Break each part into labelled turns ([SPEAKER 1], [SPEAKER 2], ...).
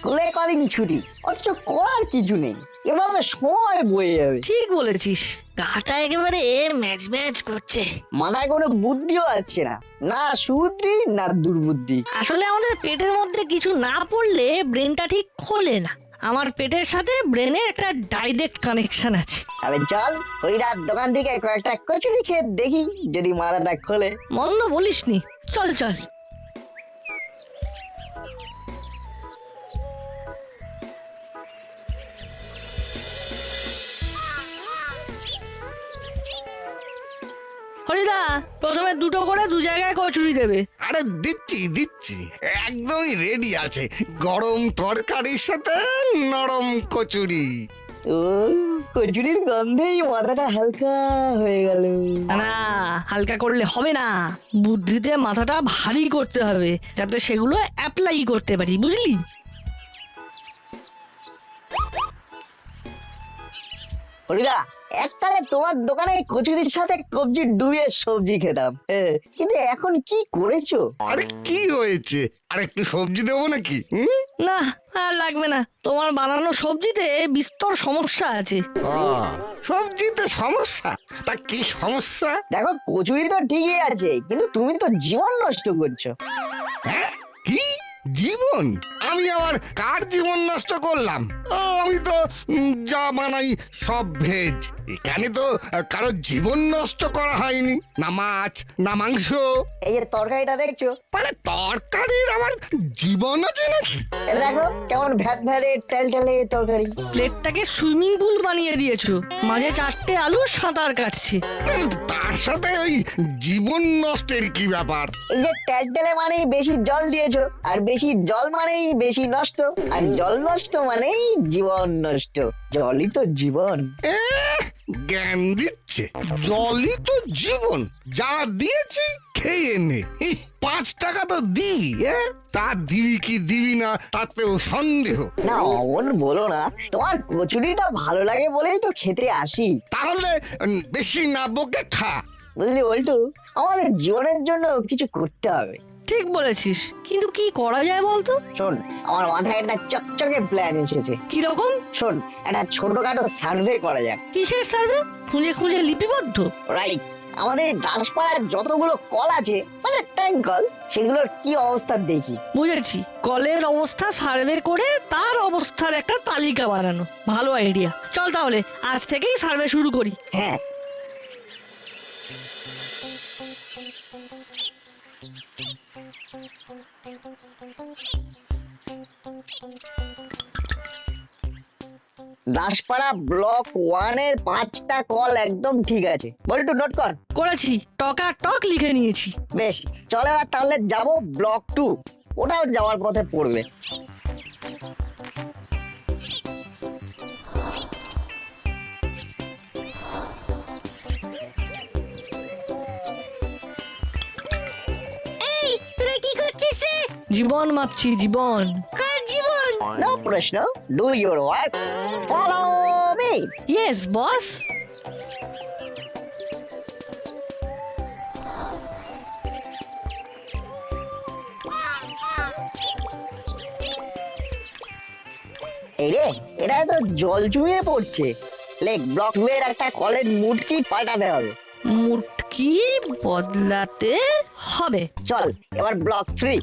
[SPEAKER 1] স্কুলে কদিন ছুটি, অথচ করার কিছু নেই। এভাবে সময় বয়ে যাবে।
[SPEAKER 2] ঠিক বলেছিস, গাটা একেবারে ম্যাচ ম্যাচ করছে।
[SPEAKER 1] মাথায় কোনো বুদ্ধিও আসছে না, না সুবুদ্ধি না দুর্বুদ্ধি।
[SPEAKER 2] আসলে আমাদের পেটের মধ্যে কিছু না পড়লে ব্রেনটা ঠিক খোলে না। আমার পেটের সাথে ব্রেনের একটা ডাইরেক্ট কানেকশন আছে।
[SPEAKER 1] তবে চল হরিদার দোকান থেকে কয়েকটা কচুরি খেয়ে দেখি যদি মাথাটা খোলে।
[SPEAKER 2] মন্দ বলিসনি, চল চল। হরিদা, প্রথমে দুটো করে দু জায়গায় কচুরি দেবে।
[SPEAKER 3] আরে দিচ্ছি দিচ্ছি, একদমই রেডি আছে। গরম তরকারির সাথে নরম কচুরি।
[SPEAKER 1] ও, কচুরির গন্ধেই মাথাটা হালকা হয়ে গেল।
[SPEAKER 2] না, হালকা করলে হবে না, বুদ্ধিতে মাথাটা ভারী করতে হবে যাতে সেগুলো অ্যাপ্লাই করতে পারি, বুঝলি?
[SPEAKER 1] হরিদা, একটারে তোমার দোকানে কচুরির সাথে কবজি ডুবিয়ে সবজি খেতাম, কিন্তু এখন কি করেছো?
[SPEAKER 3] আরে কি হয়েছে, আর একটু সবজি দেবো নাকি?
[SPEAKER 2] না, আর লাগবে না। তোমার বানানো সবজিতে বিস্তর সমস্যা আছে।
[SPEAKER 3] সবজিতে সমস্যা? তা কি সমস্যা?
[SPEAKER 1] দেখো, কচুরি তো ঠিকই আছে, কিন্তু তুমি তো জীবন নষ্ট করছো।
[SPEAKER 3] হ্যাঁ? কি জীবন? আমি আবার কার জীবন নষ্ট করলাম? আমি তো যা বানাই সব ভেজ। এখানে তো কারো জীবন নষ্ট করা হয়নি, না মাছ না মাংস।
[SPEAKER 1] এই যে তরকারিটা দেখছো,
[SPEAKER 3] মানে তরকারির আবার জীবন আছে নাকি?
[SPEAKER 1] এ দেখো কেমন ভ্যাট ভ্যাটে টেলটেলে তরকারি।
[SPEAKER 2] প্লেটটাকে সুইমিং পুল বানিয়ে দিয়েছো, মাঝে 4টে আলু সাঁতার কাটছে।
[SPEAKER 3] তার সাথে ওই জীবন নষ্টের কি ব্যাপার?
[SPEAKER 1] এই যে টেলটেলে মানেই বেশি জল দিয়েছো, আর বেশি জল মানেই বেশি নষ্ট, আর জল নষ্ট মানেই জীবন নষ্ট। জলই তো জীবন।
[SPEAKER 3] জ্ঞান দিচ্ছে, জলই তো জীবন। যা দিয়েছি খেয়ে নে। 5 টাকা তো দিবি, তা দিবি কি দিবি না তাতেও সন্দেহ।
[SPEAKER 1] না অমন বলো না, তোমার কচুরিটা ভালো লাগে বলেই তো খেতে আসি।
[SPEAKER 3] তাহলে বেশি না বকে খা।
[SPEAKER 1] বুঝলি বল্টু, আমাদের জীবনের জন্য কিছু করতে হবে।
[SPEAKER 2] ঠিক বলেছিস, কিন্তু কি করা যায় বলতো?
[SPEAKER 1] শোন, আমার মাথায় একটা চকচকে প্ল্যান এসেছে।
[SPEAKER 2] কিরকম?
[SPEAKER 1] শোন, একটা ছোটখাটো সার্ভে করা যাক।
[SPEAKER 2] কিসের সার্ভে? খুঁজে খুঁজে লিপিবদ্ধ?
[SPEAKER 1] রাইট। আমাদের দাসপাড়ার যতগুলো কল আছে, মানে ট্যাঙ্ক কল, সেগুলোর কি অবস্থা দেখি।
[SPEAKER 2] বুঝেছি, কলের অবস্থা সার্ভে করে তার অবস্থার একটা তালিকা বানানো। ভালো আইডিয়া। চল তাহলে আজ থেকেই সার্ভে শুরু করি।
[SPEAKER 1] হ্যাঁ, দাসপাড়া ব্লক 1-এর 5টা কল একদম ঠিক আছে। বল্টু নোট কর।
[SPEAKER 2] করেছি, টকা টক লিখে নিয়েছি।
[SPEAKER 1] বেশ, চল এবার তাহলে যাবো ব্লক 2, ওটাও যাওয়ার পথে পড়বে।
[SPEAKER 2] জীবন মাপছি, জীবন।
[SPEAKER 1] নো প্রশ্ন, do your work, follow me.
[SPEAKER 2] Yes boss.
[SPEAKER 1] এই রে, এটা তো জল চুইয়ে পড়ছে। লেক ব্লক 2 এর একটা কলের মুটকি পাল্টাতে হবে।
[SPEAKER 2] মুটকি বদলাতে হবে।
[SPEAKER 1] চল এবার ব্লক 3।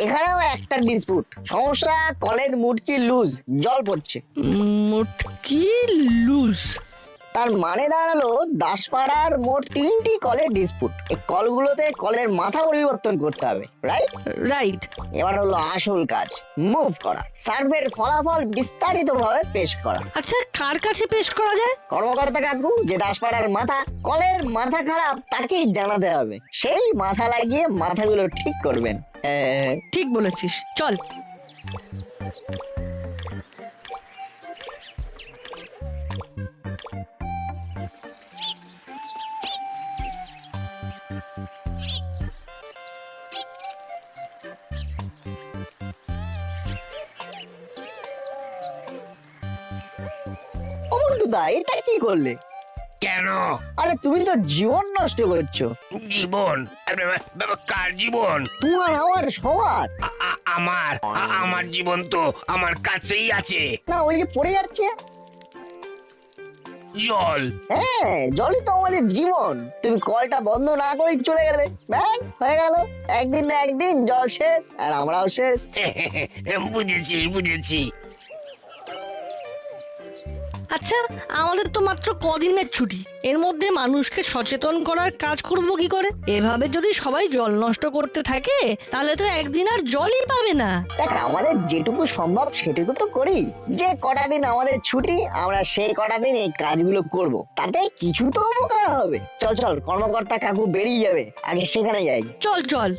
[SPEAKER 1] এখানেও একটা ডিসপুট সমস্যা, কলের মুটকি লুজ, জল পড়ছে।
[SPEAKER 2] মুটকি লুজ?
[SPEAKER 1] তার মানে দাঁড়ালো দাসপাড়ার মোট 3টি কলের ডিসপুট। এই কলগুলোতে কলের মাথা পরিবর্তন করতে হবে, রাইট?
[SPEAKER 2] রাইট।
[SPEAKER 1] এবার হলো আসল কাজ, মুভ করা, সার্ভের ফলাফল বিস্তারিতভাবে পেশ করা।
[SPEAKER 2] আচ্ছা, কার কাছে পেশ করা যায়?
[SPEAKER 1] কর্মকর্তা কাকু, যে দাসপাড়ার মাথা, কলের মাথা খারাপ তাকেই জানাতে হবে। সেই মাথা লাগিয়ে মাথাগুলো ঠিক করবেন।
[SPEAKER 2] ঠিক বলেছিস, চল।
[SPEAKER 1] পল্টুদা এটা কি করলে?
[SPEAKER 4] কেন
[SPEAKER 1] আরে তুমি তো জীবন নষ্ট করছো।
[SPEAKER 4] জীবন? কার জীবন?
[SPEAKER 1] তোমার আমার সবার।
[SPEAKER 4] আমার জীবন তো আমার কাছেই আছে।
[SPEAKER 1] না ওই যে পড়ে যাচ্ছে।
[SPEAKER 4] জল।
[SPEAKER 1] হ্যাঁ জলই তো আমাদের জীবন। তুমি কলটা বন্ধ না করেই চলে গেলে, ব্যাস হয়ে গেল। একদিন না একদিন জল শেষ আর আমরাও শেষ।
[SPEAKER 4] বুঝেছি।
[SPEAKER 2] আচ্ছা, আমাদের তো মাত্র কদিনের ছুটি, এর মধ্যে মানুষকে সচেতন করার কাজ করব কি করে? এভাবে যদি সবাই জল নষ্ট করতে থাকে তাহলে তো একদিন আর জলই পাবে না।
[SPEAKER 1] দেখ আমাদের যেটুকু সম্ভব সেটুকু তো করি। যে কটা দিন আমাদের ছুটি আমরা সেই কটা দিন এই কাজগুলো করব, তাতে কিছু তো উপকার হবে। চল চল, কর্মকর্তা কাকু বেরিয়ে যাবে, আগে সেখানে যাই।
[SPEAKER 2] চল চল।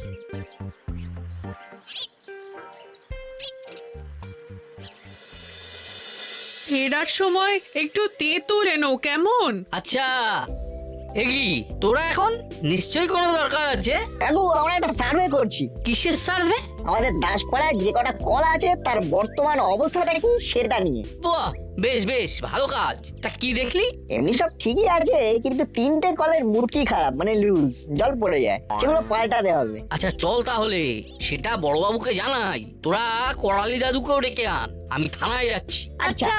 [SPEAKER 5] ফেরার সময় একটু তেঁতুল এনো কেমন?
[SPEAKER 6] আচ্ছা এগি তোরা এখন নিশ্চয়ই কোনো দরকার আছে।
[SPEAKER 1] কাকু আমরা একটা সার্ভে করছি।
[SPEAKER 6] কিসের সার্ভে?
[SPEAKER 1] আমাদের দাসপাড়ায় যে কটা কল আছে তার বর্তমান অবস্থাটা কি সেটা নিয়ে।
[SPEAKER 6] বাহ, বেশ ভালো কাজ। তা কি দেখলি?
[SPEAKER 1] এমনি সব ঠিকই আছে, কিন্তু 3টে কলের মুরকি খারাপ, মানে লুজ, জল পড়ে যায়, সেগুলো পাল্টাতে হবে।
[SPEAKER 6] আচ্ছা চল তাহলে সেটা বড়বাবুকে জানাই। তোরা করালি দাদুকেও ডেকে আন, আমি থানায় যাচ্ছি।
[SPEAKER 2] আচ্ছা।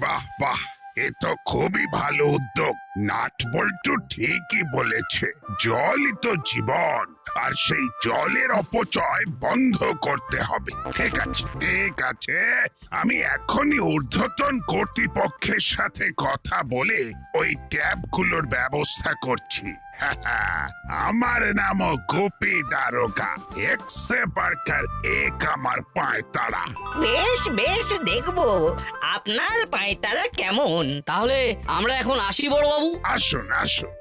[SPEAKER 7] বাহ বাহ, এ তো খুবই ভালো উদ্যোগ। নাট বল্টু ঠিকই বলেছে, জলই তো জীবন, আর সেই জলের অপচয় বন্ধ করতে হবে। ঠিক আছে, আমি এখনই ঊর্ধ্বতন কর্তৃপক্ষের সাথে কথা বলে ওই ট্যাপগুলোর ব্যবস্থা করছি। আমার নাম গোপী দারোগা, এক্সে বার্কার এক আমার পায়তারা।
[SPEAKER 4] বেশ দেখবো আপনার পায়তারা কেমন।
[SPEAKER 6] তাহলে আমরা এখন আসি বড়বাবু।
[SPEAKER 7] আসুন আসুন।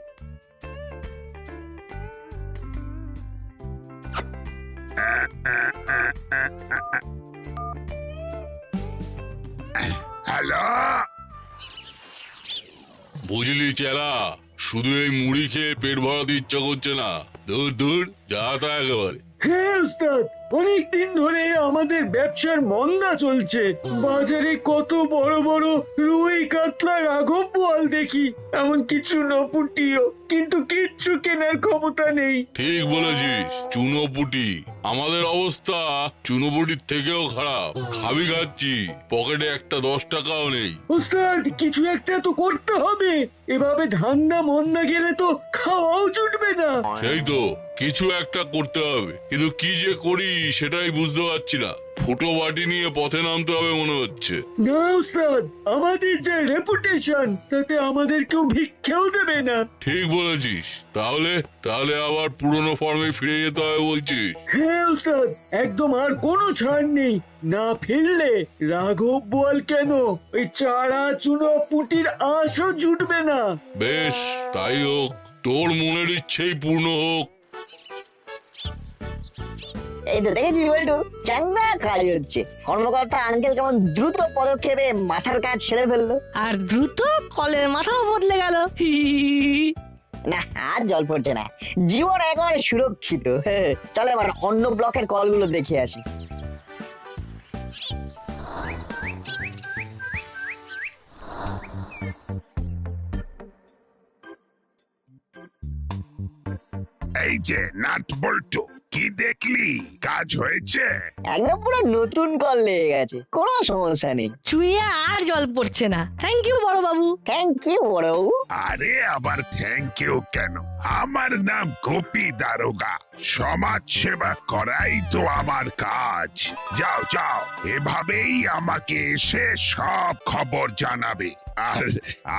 [SPEAKER 7] হ্যালো,
[SPEAKER 8] বুঝলি চেলা, শুধু এই মুড়ি খেয়ে পেট ভরাতে ইচ্ছা করছে না। দূর যা তা একেবারে।
[SPEAKER 9] হ্যাঁ উস্তাদ, অনেকদিন ধরে আমাদের ব্যবসার মন্দা চলছে। বাজারে কত বড় বড় রুই কাতলা রাঘব বোয়াল দেখি, এমন কিছু নপুটিও, কিন্তু কিচ্ছু কেনার ক্ষমতা নেই।
[SPEAKER 8] ঠিক বলেছিস, চুনোপুটি। আমাদের অবস্থা চুনোপুটির থেকেও খারাপ। খাবি খাচ্ছি, পকেটে একটা 10 টাকাও নেই।
[SPEAKER 9] উস্তাদ কিছু একটা তো করতে হবে, এভাবে ধান্দা মন্দা গেলে তো খাওয়াও জুটবে না।
[SPEAKER 8] সেই তো, কিছু একটা করতে হবে, কিন্তু কি যে করি সেটাই বুঝতে পারছি না। ফুটো বাটি নিয়ে পথে নামতে হবে মনে হচ্ছে।
[SPEAKER 9] না উস্তাদ, আমাদের যা রেপুটেশন, তাতে আমাদের কেউ ভিক্ষাও দেবে না।
[SPEAKER 8] ঠিক বলেছিস। তাহলে আবার পুরনো ফর্মে ফিরে যেতে হবে বলছিস?
[SPEAKER 9] হ্যাঁ উস্তাদ, একদম আর কোনো ছাড় নেই। না ফিরলে রাঘব বোয়াল কেন, ওই চারা চুনো পুটির আশও জুটবে না।
[SPEAKER 8] বেশ, তাই হোক, তোর মনের ইচ্ছেই পূর্ণ হোক।
[SPEAKER 1] এই তো দেখেছি বল্টু, চাঙ্গা কাজ হচ্ছে। কর্মকর্তা আঙ্কেল কেমন দ্রুত পদক্ষেপে মাথার কাজ ছেড়ে ফেললো।
[SPEAKER 2] আর দ্রুত কলের মাথাও বদলে গেল।
[SPEAKER 1] না আর জল পড়ছে না, জীবন একেবারে সুরক্ষিত। চলে এবার অন্য ব্লকের কলগুলো দেখে আসি।
[SPEAKER 7] এই যে নাট বল্টু, কি দেখলি? কাজ হয়েছে?
[SPEAKER 1] একদম পুরো নতুন কল লেগে গেছে, কোনো সমস্যা নেই।
[SPEAKER 2] চুইয়ে আর জল পড়ছে না। থ্যাংক ইউ বড়বাবু।
[SPEAKER 1] থ্যাংক ইউ বড়বাবু।
[SPEAKER 7] আরে আবার থ্যাংক ইউ কেন? আমার নাম গোপী দারোগা, সমাজ সেবা করাই তো আমার কাজ। যাও যাও, এভাবেই আমাকে এসে সব খবর জানাবে, আর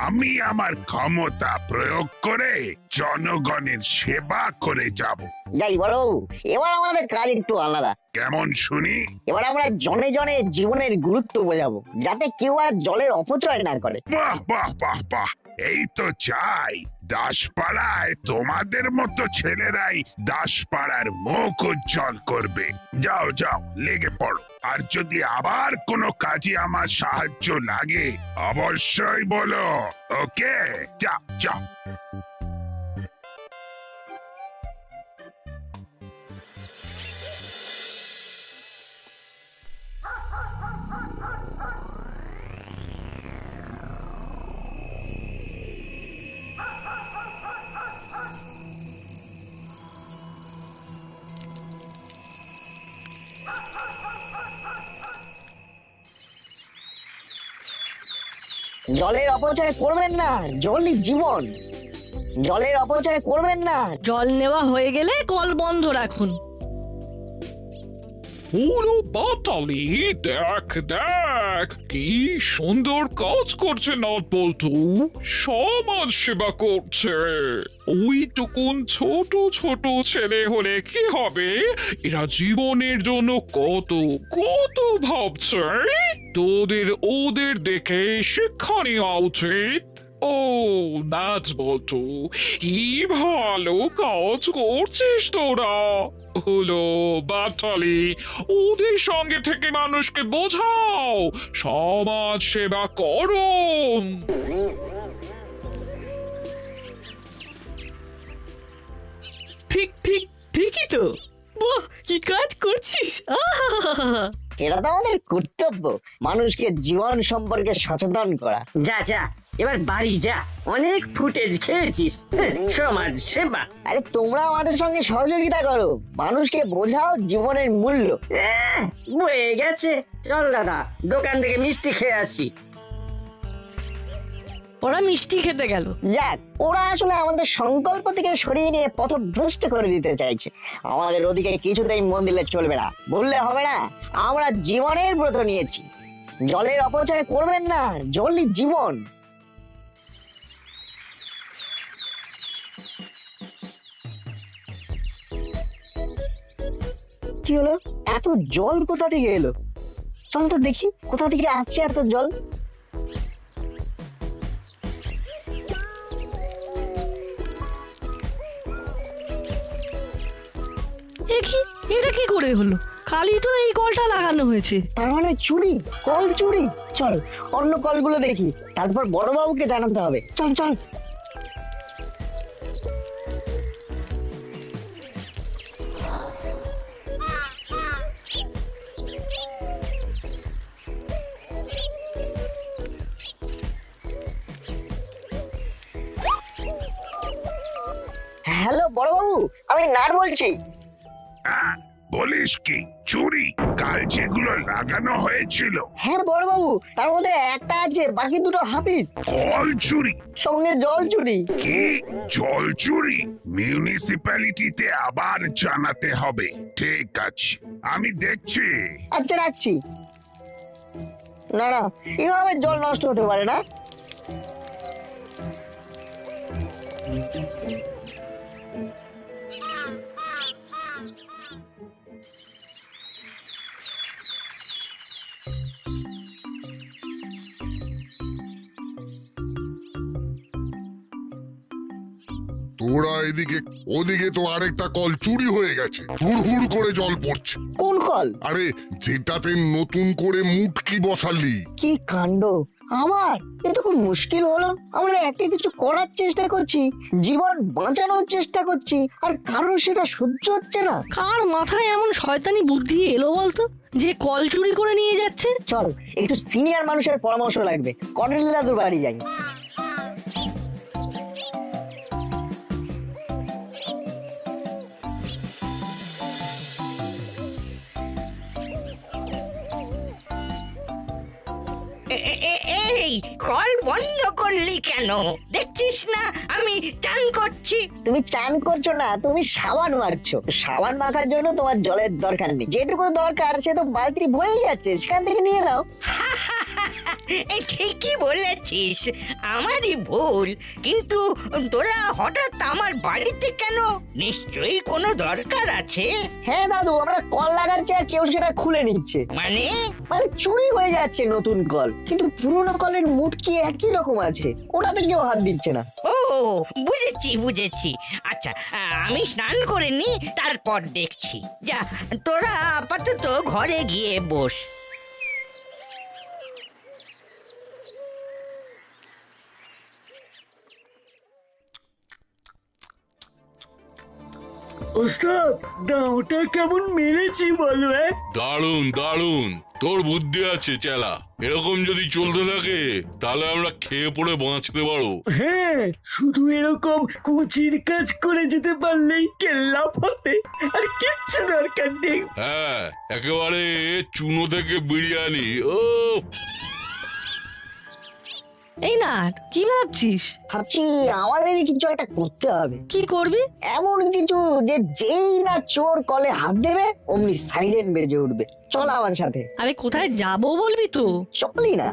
[SPEAKER 7] আমি আমার ক্ষমতা প্রয়োগ করে জনগণের সেবা করে যাব।
[SPEAKER 1] যাই বড়বাবু, এবার আমাদের কাজ একটু আলাদা।
[SPEAKER 7] কেমন শুনি?
[SPEAKER 1] এবার আমরা জনে জনে জীবনের গুরুত্ব বোঝাবো, যাতে কেউ আর জলের অপচয় না করে।
[SPEAKER 7] বাহ বাহ বাহ বাহ, এই তো চাই। দাসপাড়ায় তোমাদের মতো ছেলেরাই দাসপাড়ার মুখ উজ্জ্বল করবে। যাও যাও, লেগে পড়ো। আর যদি আবার কোনো কাজে আমার সাহায্য লাগে অবশ্যই বলো। ওকে, যাও যাও।
[SPEAKER 1] জলের অপচয় করবেন না, জলই জীবন। জলের অপচয় করবেন না।
[SPEAKER 2] জল নেওয়া হয়ে গেলে কল বন্ধ রাখুন।
[SPEAKER 10] পুরো বাটালি দেখ দেখ কি সুন্দর কাজ করছে নটবল্টু, সমাজ সেবা করছে। ওইটুকুন ছোট ছোট ছেলে হলে কি হবে, এরা জীবনের জন্য কত কত ভাবছে। তোদের ওদের দেখে শিক্ষা নেওয়া উচিত। ও নাটবল্টু, কি ভালো কাজ করছিস তোরা। হলো বাটালি, ওদের সঙ্গে থেকে মানুষকে বোঝাও সমাজ সেবা করো।
[SPEAKER 9] ঠিক ঠিক ঠিকই তো। বাহ, কি কাজ করছিস! আহা!
[SPEAKER 1] এটা তো আমাদের কর্তব্য, মানুষকে জীবন সম্পর্কে সচেতন করা।
[SPEAKER 11] যা যা, এবার বাড়ি যা, অনেক ফুটেজ খেয়েছিস। সমাজ সেবা।
[SPEAKER 1] আরে তোমরা আমাদের সঙ্গে সহযোগিতা করো, মানুষকে বোঝাও জীবনের মূল্য।
[SPEAKER 11] বয়ে গেছে। চল দাদা, দোকান থেকে মিষ্টি খেয়ে আসি।
[SPEAKER 2] ওরা মিষ্টি খেতে গেল।
[SPEAKER 1] যাক, ওরা আসলে আমাদের সংকল্প থেকে সরিয়ে নিয়ে পথভ্রষ্ট করে দিতে চাইছে। আমাদের ওদিকে কিছুতেই মন দিলে চলবে না, বললে হবে না। আমরা জীবনের ব্রত নিয়েছি, জলের অপচয় করবেন না, জলই জীবন। কি হলো, এত জল কোথা থেকে এলো? চল তো দেখি কোথা থেকে আসছে এত জল।
[SPEAKER 2] দেখি এটা কি করে হলো, খালি তো এই কলটা লাগানো হয়েছে।
[SPEAKER 1] তার মানে চুরি, কল চুরি। চল অন্য কলগুলো দেখি, তারপর বড়বাবুকে জানাতে হবে। চল চল। হ্যালো বড়বাবু, আমি নাট বলছি।
[SPEAKER 7] বলিস কি, চুরি? কাল যেগুলো লাগানো হয়েছিল
[SPEAKER 1] হ্যাঁ বড়বাবু, তার মধ্যে একটা আছে, বাকি দুটো হাফিজ।
[SPEAKER 7] কল চুরি?
[SPEAKER 1] সঙ্গে জল চুরি।
[SPEAKER 7] কি জল চুরি? মিউনিসিপ্যালিটিতে আবার জানাতে হবে। ঠিক আছে, আমি দেখছি।
[SPEAKER 1] আচ্ছা রাখছি। না না, এভাবে জল নষ্ট হতে পারে না।
[SPEAKER 12] তোরা এদিকে, ওদিকে তো আরেকটা কল চুরি হয়ে গেছে, হুড় করে জল পড়ছে।
[SPEAKER 1] কোন কল?
[SPEAKER 12] আরে যেটাতে নতুন করে মুটকি বসালি।
[SPEAKER 1] কি কাণ্ড! আবার এ তো খুব মুশকিল হলো। আমরা একটা কিছু করার চেষ্টা করছি, জীবন বাঁচানোর চেষ্টা করছি, আর কারোর সেটা সহ্য হচ্ছে না।
[SPEAKER 2] কার মাথায় এমন শয়তানি বুদ্ধি এলো বলতো, যে কল চুরি করে নিয়ে যাচ্ছে?
[SPEAKER 1] চল একটু সিনিয়র মানুষের পরামর্শ লাগবে, কর্নেল দাদুর বাড়ি যাই।
[SPEAKER 11] এই কল বন্ধ করলি কেন? দেখছিস না আমি চান করছি।
[SPEAKER 1] তুমি চান করছো না, তুমি সাবান মাখছো। সাবান মাখার জন্য তোমার জলের দরকার নেই, যেটুকু দরকার সে তো বালতি ভরেই যাচ্ছে, সেখান থেকে নিয়ে নাও।
[SPEAKER 11] ঠিকই বলেছিস, আমারই ভুল। কিন্তু তোরা হঠাৎ আমার বাড়িতে কেন? নিশ্চয়ই কোনো দরকার আছে।
[SPEAKER 1] হ্যাঁ দাদু, আমরা কল লাগাচ্ছি আর কেউ সেটা খুলে নিচ্ছে।
[SPEAKER 11] মানে
[SPEAKER 1] চুরি হয়ে যাচ্ছে নতুন কল, কিন্তু পুরোনো কলের মুটকি একই রকম আছে, ওটাতে কেউ হাত দিচ্ছে না।
[SPEAKER 11] ও বুঝেছি বুঝেছি। আচ্ছা, আমি স্নান করে নি, তারপর দেখছি। যা, তোরা আপাতত ঘরে গিয়ে বস।
[SPEAKER 9] ওস্তাদ দাওটা কেমন মেরেছি বলো?
[SPEAKER 8] দারুণ দারুণ, তোর বুদ্ধি আছে চেলা। এরকম যদি চলতে থাকে তাহলে আমরা খেয়ে পড়ে বাঁচতে পারো।
[SPEAKER 9] হ্যাঁ, শুধু এরকম কুচির কাজ করে যেতে পারলেই কেল্লা ফতে, আর কিচ্ছু দরকার নেই।
[SPEAKER 8] হ্যাঁ, একেবারে চুনো থেকে বিরিয়ানি। ও
[SPEAKER 2] এই না, কি ভাবছিস?
[SPEAKER 1] ভাবছি আমাদেরই কিছু একটা করতে হবে।
[SPEAKER 2] কি করবি?
[SPEAKER 1] এমন কিছু যে যেই না চোর কলে হাত দেবে অমনি সাইরেন বেজে উঠবে। চল আমার সাথে।
[SPEAKER 2] আরে কোথায় যাবো বলবি তো?
[SPEAKER 1] চলি না?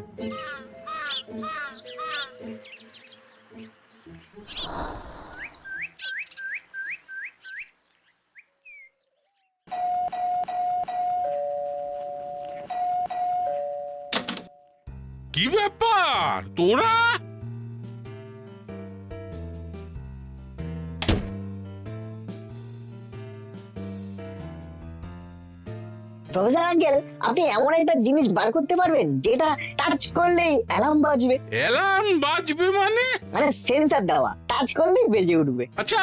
[SPEAKER 8] কি ব্যাপার তোরা?
[SPEAKER 1] প্রফেসর আঙ্কেল, আপনি এমন একটা জিনিস বার করতে পারবেন যেটা টাচ করলেই অ্যালার্ম বাজবে?
[SPEAKER 8] অ্যালার্ম বাজবে মানে?
[SPEAKER 1] মানে সেন্সর দেওয়া, টাচ করলেই বেজে উঠবে।
[SPEAKER 8] আচ্ছা,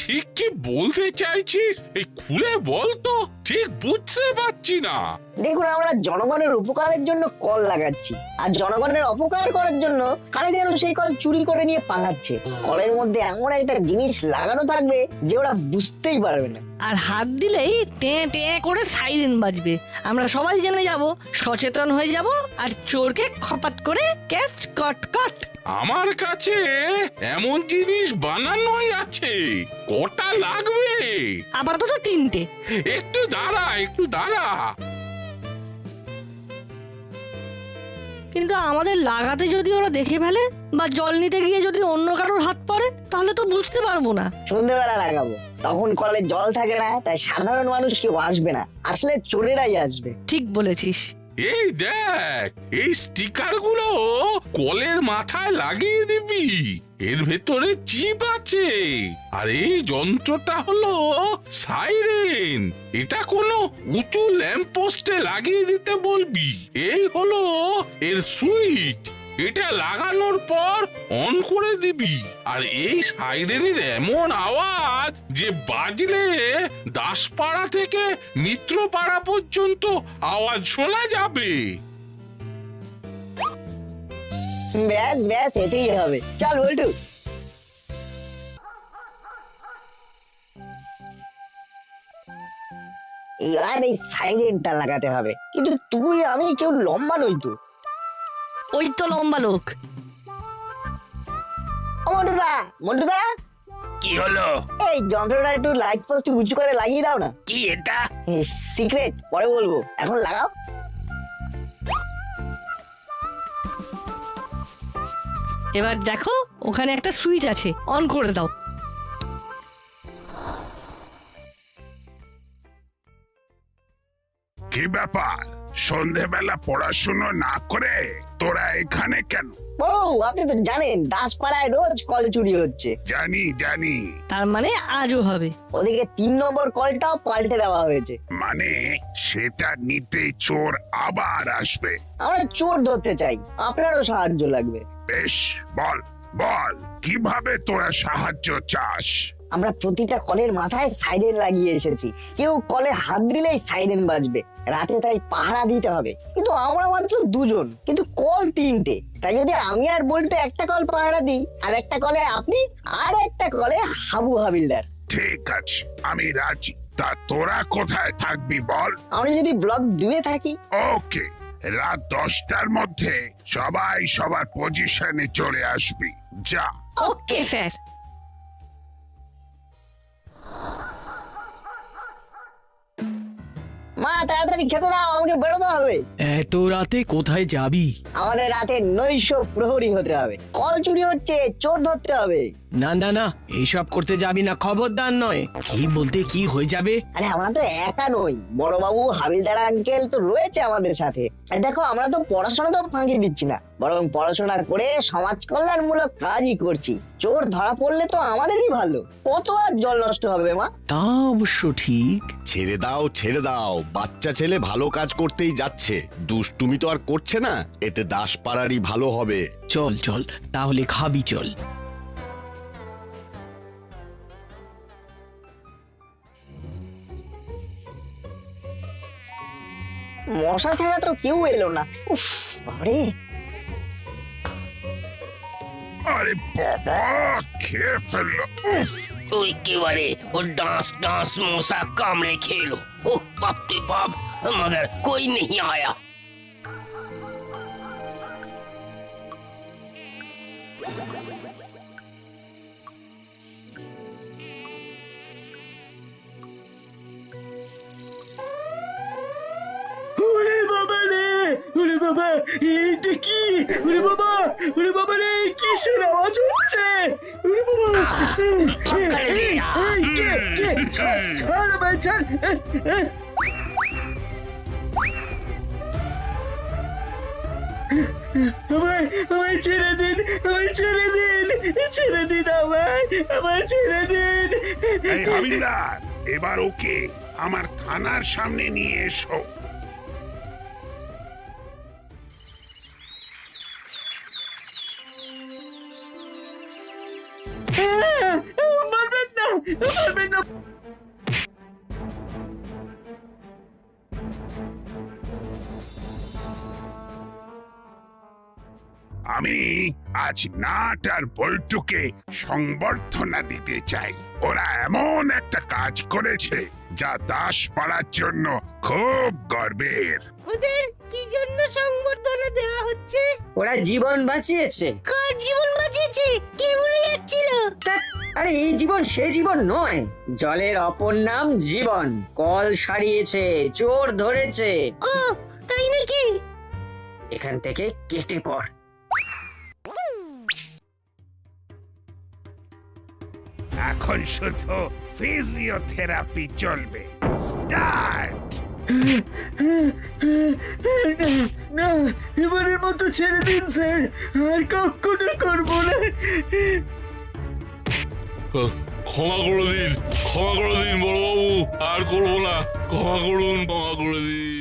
[SPEAKER 8] ঠিক কি বলতে চাইছিস? এই খুলে বল তো, ঠিক বুঝতে পারছি না।
[SPEAKER 1] দেখুন, আমরা জনগণের উপকারের জন্য কল লাগাচ্ছি, আর জনগণের অপকার করার জন্য কারা যেন সেই কল চুরি করে নিয়ে পালাচ্ছে। কলের মধ্যে এমন একটা জিনিস লাগানো থাকবে যে ওরা বুঝতেই পারবে না।
[SPEAKER 2] আর হাত দিলেই টে টে করে সাইরেন বাজবে। আমরা সবাই জেনে যাব, সচেতন হয়ে যাব, আর চোরকে খপাত করে ক্যাচ কট কট।
[SPEAKER 8] আমার কাছে এমন জিনিস বানানোই আছে। কটা লাগবে?
[SPEAKER 2] আপাতত 3টে।
[SPEAKER 8] একটু দাঁড়া, একটু দাঁড়া।
[SPEAKER 2] কিন্তু আমাদের লাগাতে যদি ওরা দেখে ফেলে, বা জল নিতে গিয়ে যদি অন্য কারোর হাত পড়ে, তাহলে তো বুঝতে পারবো না।
[SPEAKER 1] সন্ধ্যেবেলা লাগাবো, তখন কলে জল থাকে না, তাই সাধারণ মানুষ কেউ আসবে না, আসলে চোরেরাই আসবে।
[SPEAKER 2] ঠিক বলেছিস।
[SPEAKER 8] এই দেখ, এই স্টিকার গুলো কলের মাথায় লাগিয়ে দিবি। এর ভেতরে চিপ আছে, আর এই যন্ত্রটা হলো সাইরেন। এটা কোনো উঁচু ল্যাম্প পোস্টে লাগিয়ে দিতে বলবি। এই হলো এর সুইচ, এটা লাগানোর পর অন করে দিবি। আর এই সাইরেনের এমন আওয়াজ যে বাজলে দাসপাড়া থেকে মিত্রপাড়া পর্যন্ত আওয়াজ শোনা যাবে।
[SPEAKER 1] ব্যাস ব্যাস, এটাই হবে। চল বল্টু। এবার এই সাইরেনটা লাগাতে হবে, কিন্তু তুই আমি কেউ লম্বা নই তো।
[SPEAKER 2] ওই তো লম্বা লোক।
[SPEAKER 1] মন্টুদা, মন্টুদা,
[SPEAKER 4] কি হলো?
[SPEAKER 1] এই যন্ত্রটা একটু লাইট পোস্ট উঁচু করে লাগিয়ে দাও না।
[SPEAKER 4] কি এটা?
[SPEAKER 1] সিক্রেট, পরে বলবো, এখন লাগাও।
[SPEAKER 2] এবার দেখো, ওখানে একটা সুইচ আছে, অন করে দাও।
[SPEAKER 7] কি ব্যাপার, সন্ধেবেলা পড়াশুনো না করে তোরা এখানে কেন?
[SPEAKER 1] বড়, আপনি তো জানেন দাসপাড়ায় রোজ কল চুরি হচ্ছে।
[SPEAKER 7] জানি জানি।
[SPEAKER 2] তার মানে আজও হবে।
[SPEAKER 1] ওদিকে 3 নম্বর কলটাও পাল্টে দেওয়া হয়েছে।
[SPEAKER 7] মানে সেটা নিতে চোর আবার আসবে?
[SPEAKER 1] আমরা চোর ধরতে চাই, আপনারও সাহায্য লাগবে।
[SPEAKER 7] বেশ, বল বল, কিভাবে তোরা সাহায্য চাস?
[SPEAKER 1] আমরা প্রতিটা কলের মাথায় সাইরেন লাগিয়ে এসেছি। কেউ কলে হাত দিলেই সাইরেন বাজবে। রাতে তাই পাহারা দিতে হবে, কিন্তু আমরা মাত্র 2 জন, কিন্তু কল 3টে। তাই যদি আমি আর বল্টু একটা কল পাহারা দিই, আর একটা কলে আপনি, আর একটা কলে হাবু হাবিলদার।
[SPEAKER 7] ঠিক আছে, আমি রাজি। তা তোরা কোথায় থাকবি বল?
[SPEAKER 1] আমরা যদি ব্লক 2-এ থাকি।
[SPEAKER 7] ওকে, রাত 10টার মধ্যে সবাই সবার পজিশনে চলে আসবি। যা।
[SPEAKER 2] Okay sir.
[SPEAKER 1] মা, তাড়াতাড়ি খেতে দাও, আমাকে বেরোতে হবে।
[SPEAKER 13] এত রাতে কোথায় যাবি?
[SPEAKER 1] আমাদের রাতে নৈশ প্রহরী হতে হবে। কল চুরি হচ্ছে, চোর ধরতে হবে।
[SPEAKER 13] না না না, এইসব করতে যাবি না, খবরদার নয়। কি বলতে কি হয়ে যাবে?
[SPEAKER 1] আরে আমরা তো একা নই, বড়বাবু হাবিলদার আঙ্কেল তো রয়েছে আমাদের সাথে। আর দেখো, আমরা তো পড়াশোনা তো ফাঁকি দিচ্ছি না, বরং পড়াশোনা করে সমাজ কল্যাণমূলক কাজই করছি। চোর ধরা পড়লে তো আমাদেরই ভালো, কত আর জল নষ্ট হবে মা।
[SPEAKER 13] তা অবশ্য ঠিক।
[SPEAKER 14] ছেড়ে দাও ছেড়ে দাও, বাচ্চা ছেলে ভালো কাজ করতেই যাচ্ছে, দুষ্টুমি তো আর করছে না, এতে দাসপাড়ারই ভালো হবে।
[SPEAKER 13] চল চল, তাহলে খাবি চল।
[SPEAKER 1] মশা ছাড়া তো কেউ এলো না। উফ বাবারে,
[SPEAKER 7] আরে বাবা, খেয়ে ফেললো। উফ,
[SPEAKER 4] ওই একেবারে ও डांस डांस মশা কামড়ে খেলো। ও বাপ রে বাপ, मगर कोई नहीं आया।
[SPEAKER 9] ওরে বাবা রে, ওরে বাবা, এইটা কি? ওরে বাবা, ওরে বাবা রে, কিসের আওয়াজ হচ্ছে? ওরে বাবা, এই, কে? ছাড় ভাই, ছাড়। আমায় ছেড়ে দিন, আমায় ছেড়ে দিন, ছেড়ে দিন আমায় ছেড়ে দিন।
[SPEAKER 7] এই হাবিলদার, এবার ওকে আমার থানার সামনে নিয়ে এসো।
[SPEAKER 9] মারবেন না, মারবেন না।
[SPEAKER 7] আমি আজ নাট আর বল্টুকে সংবর্ধনা দিতে চাই। ওরা এমন একটা কাজ করেছে যা দাসপাড়ার জন্য খুব গর্বের।
[SPEAKER 11] ওদের কি জন্য সংবর্ধনা দেওয়া হচ্ছে?
[SPEAKER 15] ওরা জীবন বাঁচিয়েছে।
[SPEAKER 11] কার জীবন বাঁচিয়েছে? কে মরে যাচ্ছিল?
[SPEAKER 15] আরে এই জীবন সে জীবন নয়, জলের অপর নাম জীবন। কল সারিয়েছে, চোর ধরেছে।
[SPEAKER 11] ও তাই নাকি?
[SPEAKER 15] এখান থেকে কেটে পড়।
[SPEAKER 7] এখন শুধু ফিজিওথেরাপি চলবে। স্টার্ট।
[SPEAKER 9] না, এবারের মতো ছেড়ে দিন স্যার, আর কখনো করবো না।
[SPEAKER 8] ক্ষমা করে দিন, ক্ষমা করে দিন বড়বাবু, আর করবো না, ক্ষমা করুন, ক্ষমা করে দিন।